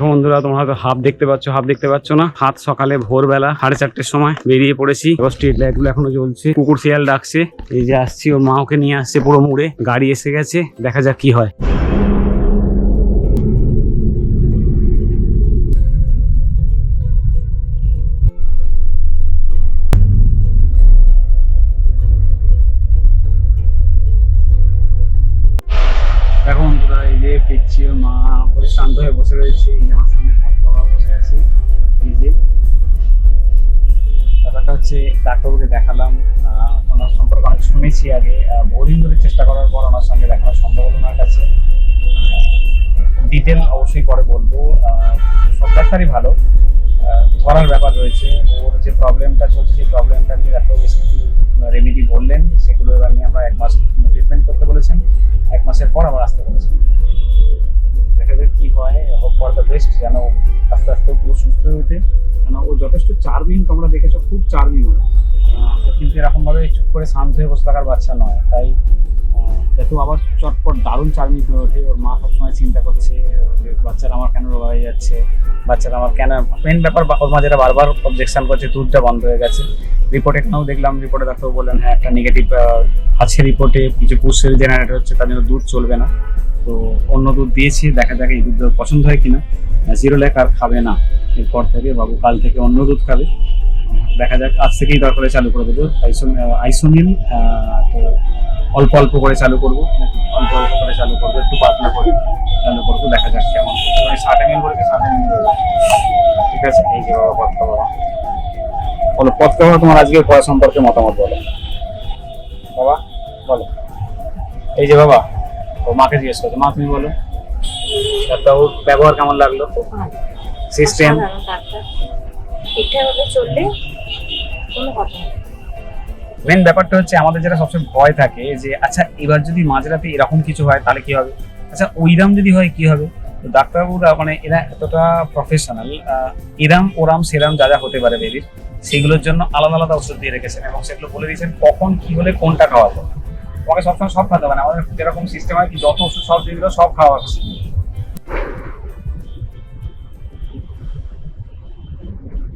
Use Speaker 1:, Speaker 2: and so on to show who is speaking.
Speaker 1: দেখো বন্ধুরা, তোমরা হয়তো হাফ দেখতে পাচ্ছ না। হাত সকালে ভোরবেলা 4:30টার সময় বেরিয়ে পড়েছি। স্ট্রিট লাইট গুলো এখনো জ্বলছে, কুকুর শিয়াল ডাকছে। এই যে আসছি, ওর মা ওকে নিয়ে আসছে পুরো মুড়ে। গাড়ি এসে গেছে, দেখা যাক কি হয়। দেখো বন্ধুরা, এই যে ফিরছি, ওর মা পরে শান্ত হয়ে বসে রয়েছে। এই আমার সামনে বাবা বসে আছে। এই যে ব্যাপারটা হচ্ছে, ডাক্তারবাবুকে দেখালাম। ওনার সম্পর্কে অনেক শুনেছি আগে, বহুদিন ধরে চেষ্টা করার পর ওনার সঙ্গে দেখানো সম্ভব ওনার কাছে। ডিটেল অবশ্যই পরে বলবো। সব ডাক্তারই ভালো, ধরার ব্যাপার রয়েছে। ওর যে প্রবলেমটা চলছে, সেই প্রবলেমটা নিয়ে ডাক্তার বেশ কিছু রেমেডি বললেন, সেগুলো এবার নিয়ে আমরা 1 মাস ট্রিটমেন্ট করতে বলেছেন। 1 মাসের পর আবার আসতে বলেছেন। দেখা যাক কি হয়। হোপ ফর দ্য বেস্ট, যেন আস্তে আস্তে পুরো সুস্থ হয়ে ওঠে। কেন ও যথেষ্ট চার্মিং, তোমরা দেখেছো, খুব চার্মিং। ও কিন্তু এরকম ভাবে চুপ করে শান্ত হয়ে বসে থাকার বাচ্চা নয়। তাই এত আবার চটপট দারুণ চার্মিং হয়ে ওঠে। ওর মা সবসময় চিন্তা করছে যে বাচ্চারা আমার কেন রোগা হয়ে যাচ্ছে, বাচ্চারা আমার কেন। মেন ব্যাপার, ওর মা যেটা বারবার অবজেকশন করছে, দুধটা বন্ধ হয়ে গেছে। রিপোর্ট এখানেও দেখলাম, রিপোর্টে ডাক্তার বললেন হ্যাঁ একটা নেগেটিভ আছে রিপোর্টে, কিছু পুশ সেল জেনারেট হচ্ছে, তার জন্য দুধ চলবে না। তো অন্য দুধ দিয়েছি, দেখা যাক এই দুধ পছন্দ হয় কিনা। 0 ল্যাক আর খাবে না এরপর থেকে। বাবু কাল থেকে অন্য দুধ খাবে। দেখা যাক, আজ থেকেই দরকারে চালু করে দেবো আইসোনিল। তো অল্প অল্প করে চালু করবো, একটু পাতলা করে চালু করবো। দেখা যাক কেমন। 60 ml করেছে, 60 ml ঠিক আছে। এই যে বাবা পথ বাবা বলো, পথ বাবা তোমার আজকে পড়া সম্পর্কে মতামত বলো বাবা, বলো। এই যে বাবা, ও মাকে জিজ্ঞেস করছো, মা তুমি বলো ডাক্তারবাবুর ব্যবহার কেমন লাগলো, সিস্টেম? মেন ব্যাপারটা হচ্ছে, আমাদের যেটা সবসময় ভয় থাকে যে আচ্ছা এবার যদি মাঝরাতে এরকম কিছু হয় তাহলে কি হবে, আচ্ছা ওইরাম যদি হয় কি হবে। তো ডাক্তারবাবুরা মানে এরা এতটা প্রফেশনাল, এরাম ওরাম সেরাম যা যা হতে পারে বেবির, সেগুলোর জন্য আলাদা আলাদা ওষুধ দিয়ে রেখেছেন এবং সেগুলো বলে দিয়েছেন কখন কি হলে কোনটা খাওয়াবো। তোমাকে সবসময় সব খাওয়াতে হবে না। আমাদের যেরকম সিস্টেম হয় কি, যত ওষুধ সব দিয়ে দিল সব খাওয়া হচ্ছে,